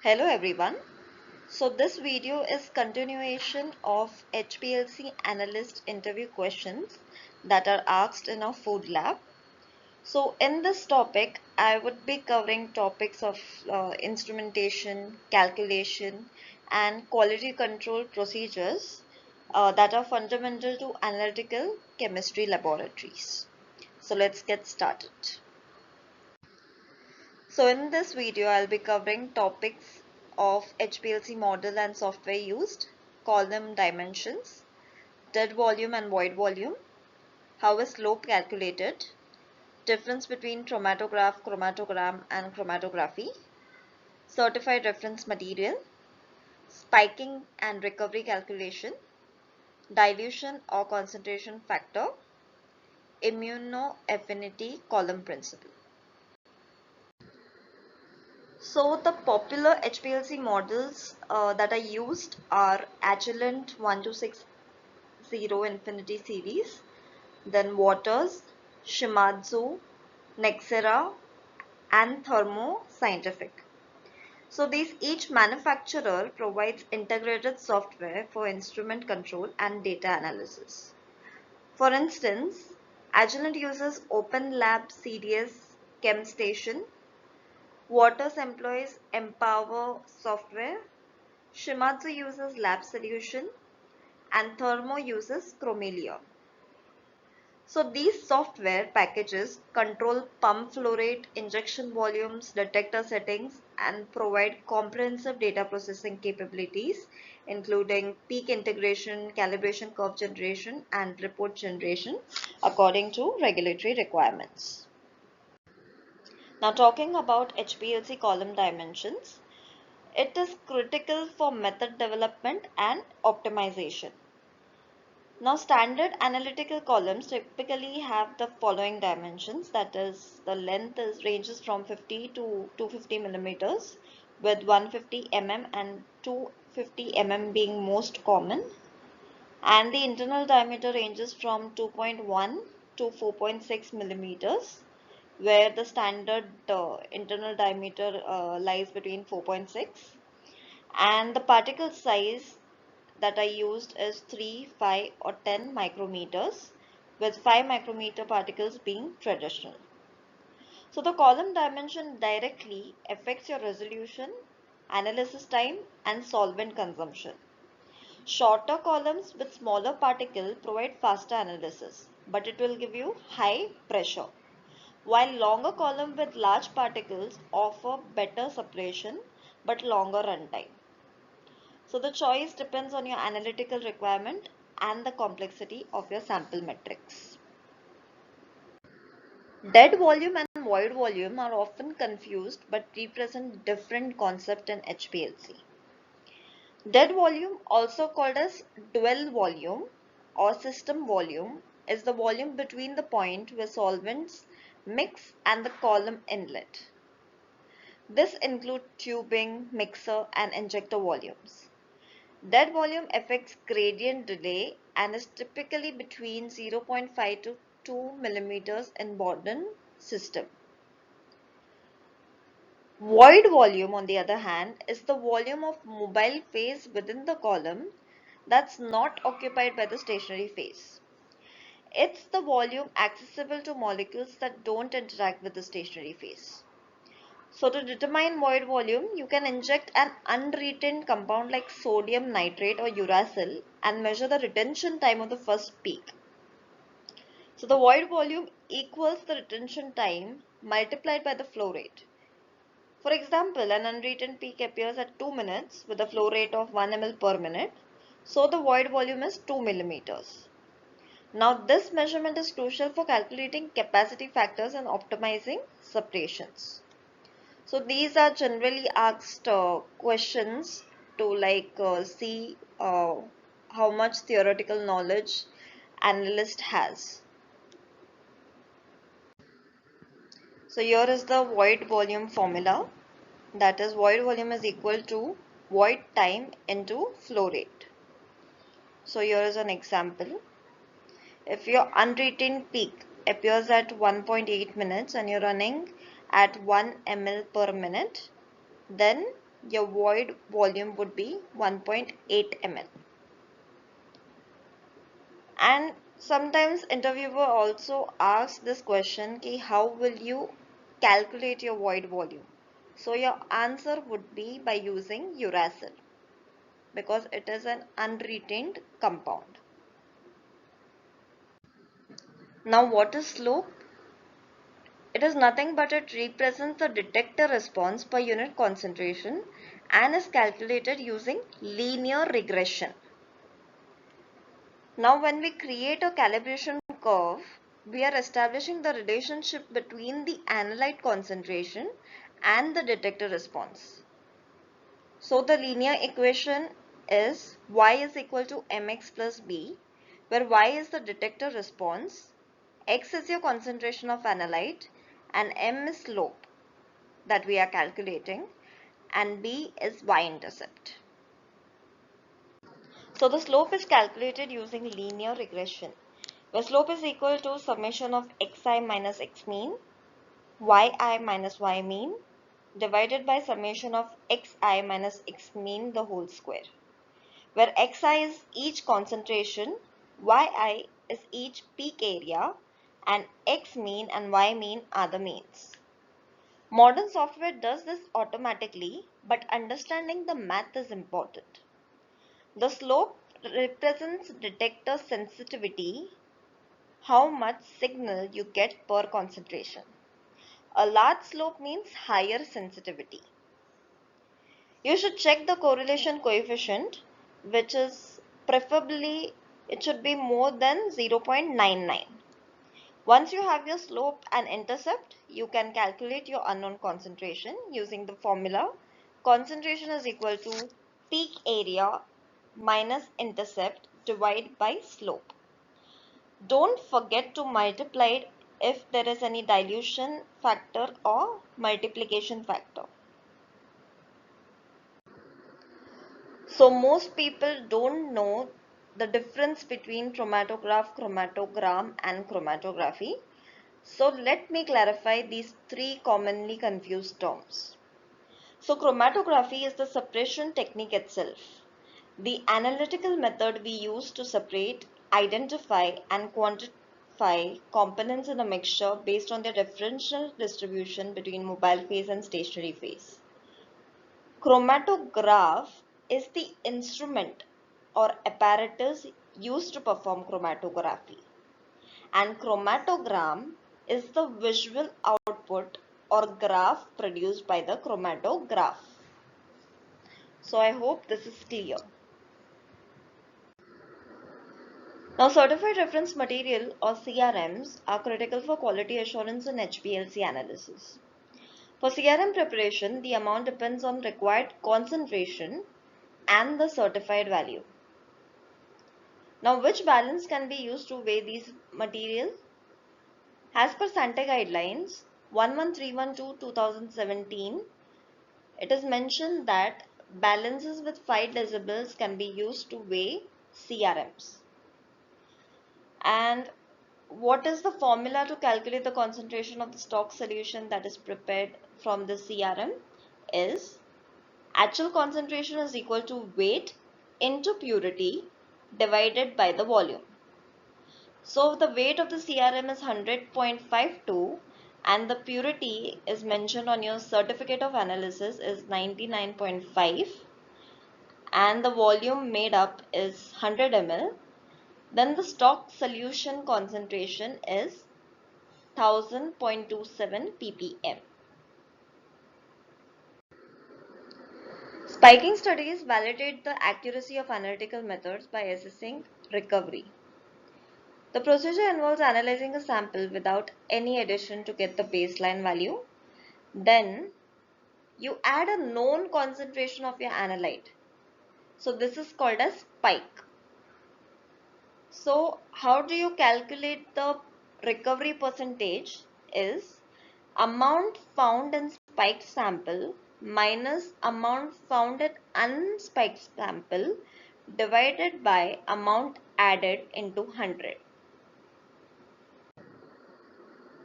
Hello everyone. So this video is continuation of HPLC analyst interview questions that are asked in a food lab. So in this topic, I would be covering topics of instrumentation, calculation, and quality control procedures that are fundamental to analytical chemistry laboratories. So let's get started. So in this video, I'll be covering topics of HPLC model and software used, column dimensions, dead volume and void volume, how is slope calculated, difference between chromatograph, chromatogram and chromatography, certified reference material, spiking and recovery calculation, dilution or concentration factor, immunoaffinity column principle. So the popular HPLC models that are used are Agilent 1260 Infinity series, then Waters, Shimadzu, Nexera, and Thermo Scientific. So these each manufacturer provides integrated software for instrument control and data analysis. For instance, Agilent uses OpenLab CDS ChemStation, Waters employs Empower software, Shimadzu uses Lab Solution, and Thermo uses Chromelia. So these software packages control pump flow rate, injection volumes, detector settings, and provide comprehensive data processing capabilities, including peak integration, calibration curve generation, and report generation according to regulatory requirements. Now talking about HPLC column dimensions, it is critical for method development and optimization. Now, standard analytical columns typically have the following dimensions, that is, the length ranges from 50 to 250 millimeters, with 150 mm and 250 mm being most common, and the internal diameter ranges from 2.1 to 4.6 millimeters, where the standard internal diameter lies between 4.6, and the particle size that I used is 3, 5 or 10 micrometers, with 5 micrometer particles being traditional. So the column dimension directly affects your resolution, analysis time and solvent consumption. Shorter columns with smaller particle provide faster analysis, but it will give you high pressure, while longer column with large particles offer better separation but longer runtime. So the choice depends on your analytical requirement and the complexity of your sample metrics. Dead volume and void volume are often confused but represent different concepts in HPLC. Dead volume, also called as dwell volume or system volume, is the volume between the point where solvents mix and the column inlet. This includes tubing, mixer and injector volumes. Dead volume affects gradient delay and is typically between 0.5 to 2 millimeters in Borden system. Void volume, on the other hand, is the volume of mobile phase within the column that's not occupied by the stationary phase. It's the volume accessible to molecules that don't interact with the stationary phase. So to determine void volume, you can inject an unretained compound like sodium nitrate or uracil and measure the retention time of the first peak. So the void volume equals the retention time multiplied by the flow rate. For example, an unretained peak appears at 2 minutes with a flow rate of 1 ml per minute. So the void volume is 2 millimeters. Now this measurement is crucial for calculating capacity factors and optimizing separations. So these are generally asked questions to see how much theoretical knowledge analyst has. So here is the void volume formula. That is, void volume is equal to void time into flow rate. So here is an example. If your unretained peak appears at 1.8 minutes and you're running at 1 ml per minute, then your void volume would be 1.8 ml. And sometimes interviewer also asks this question ki how will you calculate your void volume? So your answer would be by using uracil because it is an unretained compound. Now what is slope? It is nothing but it represents the detector response per unit concentration and is calculated using linear regression. Now when we create a calibration curve, we are establishing the relationship between the analyte concentration and the detector response. So the linear equation is y is equal to mx plus b, where y is the detector response, x is your concentration of analyte, and m is slope that we are calculating, and b is y-intercept. So the slope is calculated using linear regression, where slope is equal to summation of xi minus x mean, yi minus y mean, divided by summation of xi minus x mean the whole square, where xi is each concentration, yi is each peak area, and x mean and y mean are the means. Modern software does this automatically, but understanding the math is important. The slope represents detector sensitivity, how much signal you get per concentration. A large slope means higher sensitivity. You should check the correlation coefficient, which is preferably it should be more than 0.99. Once you have your slope and intercept, you can calculate your unknown concentration using the formula concentration is equal to peak area minus intercept divided by slope. Don't forget to multiply it if there is any dilution factor or multiplication factor. So most people don't know the difference between chromatograph, chromatogram and chromatography. So let me clarify these three commonly confused terms. So chromatography is the separation technique itself, the analytical method we use to separate, identify and quantify components in a mixture based on their differential distribution between mobile phase and stationary phase. Chromatograph is the instrument or apparatus used to perform chromatography, and chromatogram is the visual output or graph produced by the chromatograph. So I hope this is clear. Now certified reference material or CRMs are critical for quality assurance in HPLC analysis. For CRM preparation, the amount depends on required concentration and the certified value. Now which balance can be used to weigh these materials? As per SANTE guidelines 11312-2017, it is mentioned that balances with 5 decibels can be used to weigh CRMs. And what is the formula to calculate the concentration of the stock solution that is prepared from the CRM? Is actual concentration is equal to weight into purity divided by the volume. So the weight of the CRM is 100.52 and the purity is mentioned on your certificate of analysis is 99.5 and the volume made up is 100 ml. Then the stock solution concentration is 1000.27 ppm. Spiking studies validate the accuracy of analytical methods by assessing recovery. The procedure involves analyzing a sample without any addition to get the baseline value. Then you add a known concentration of your analyte. So this is called as spike. So how do you calculate the recovery percentage? Is amount found in spiked sample minus amount found in unspiked sample divided by amount added into 100.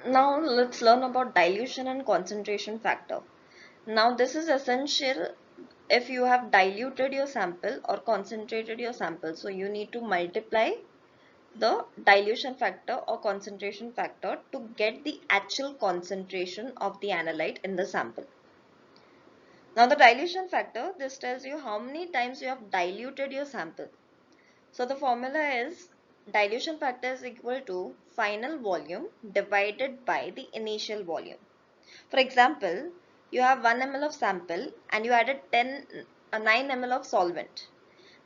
Now let's learn about dilution and concentration factor. Now this is essential if you have diluted your sample or concentrated your sample. So you need to multiply the dilution factor or concentration factor to get the actual concentration of the analyte in the sample. Now the dilution factor, this tells you how many times you have diluted your sample. So the formula is dilution factor is equal to final volume divided by the initial volume. For example, you have 1 ml of sample and you added 9 ml of solvent.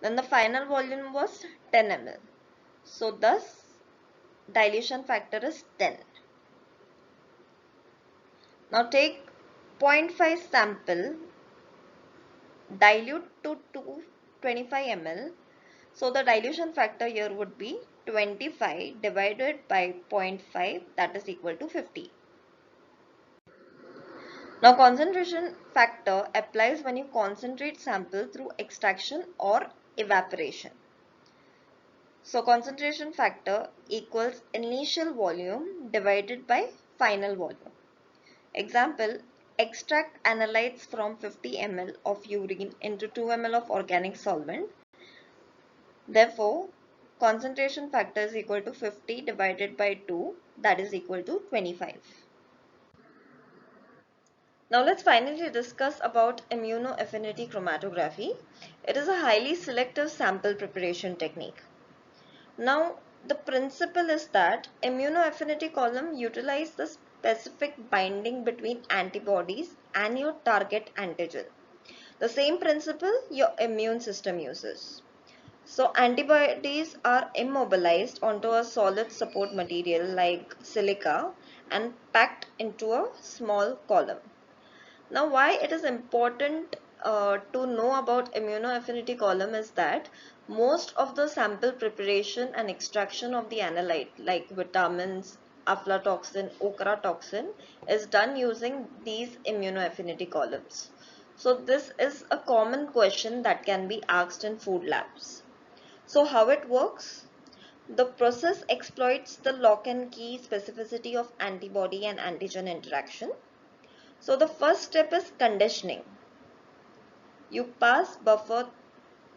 Then the final volume was 10 ml. So thus dilution factor is 10. Now take zero point 0.5 sample, dilute to 25 ml. So the dilution factor here would be 25 divided by 0.5, that is equal to 50. Now concentration factor applies when you concentrate sample through extraction or evaporation. So concentration factor equals initial volume divided by final volume. Example, extract analytes from 50 ml of urine into 2 ml of organic solvent. Therefore, concentration factor is equal to 50 divided by 2, that is equal to 25. Now let's finally discuss about immunoaffinity chromatography. It is a highly selective sample preparation technique. Now the principle is that immunoaffinity column utilize the specific binding between antibodies and your target antigen. The same principle your immune system uses. So antibodies are immobilized onto a solid support material like silica and packed into a small column. Now why it is important to know about immunoaffinity column is that most of the sample preparation and extraction of the analyte like vitamins, aflatoxin, ochratoxin is done using these immunoaffinity columns. So this is a common question that can be asked in food labs. So how it works? The process exploits the lock and key specificity of antibody and antigen interaction. So the first step is conditioning. You pass buffer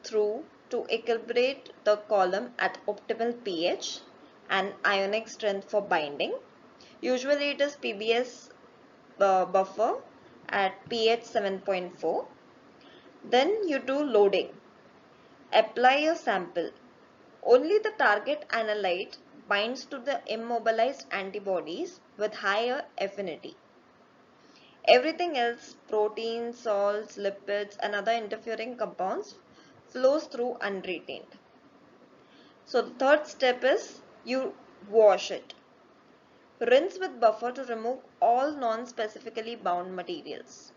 through to equilibrate the column at optimal pH and ionic strength for binding. Usually it is PBS buffer at pH 7.4. Then you do loading. Apply your sample. Only the target analyte binds to the immobilized antibodies with higher affinity. Everything else, proteins, salts, lipids and other interfering compounds flows through unretained. So the third step is you wash it. Rinse with buffer to remove all non-specifically bound materials.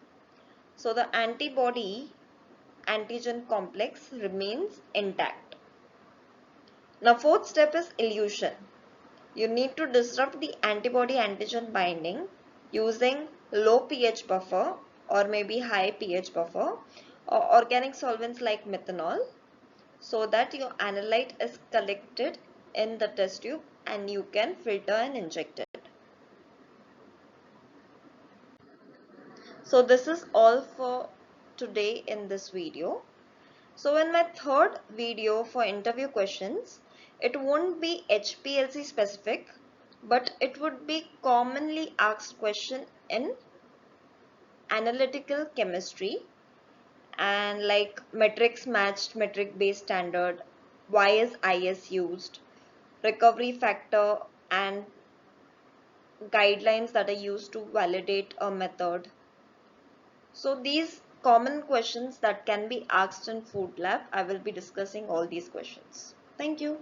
So the antibody-antigen complex remains intact. Now fourth step is elution. You need to disrupt the antibody-antigen binding using low pH buffer or maybe high pH buffer or organic solvents like methanol so that your analyte is collected in the test tube and you can filter and inject it. So this is all for today in this video. So in my third video for interview questions, it won't be HPLC specific, but it would be commonly asked question in analytical chemistry and like matrix matched, metric based standard, why is IS used, recovery factor and guidelines that are used to validate a method. So these common questions that can be asked in food lab, I will be discussing all these questions. Thank you.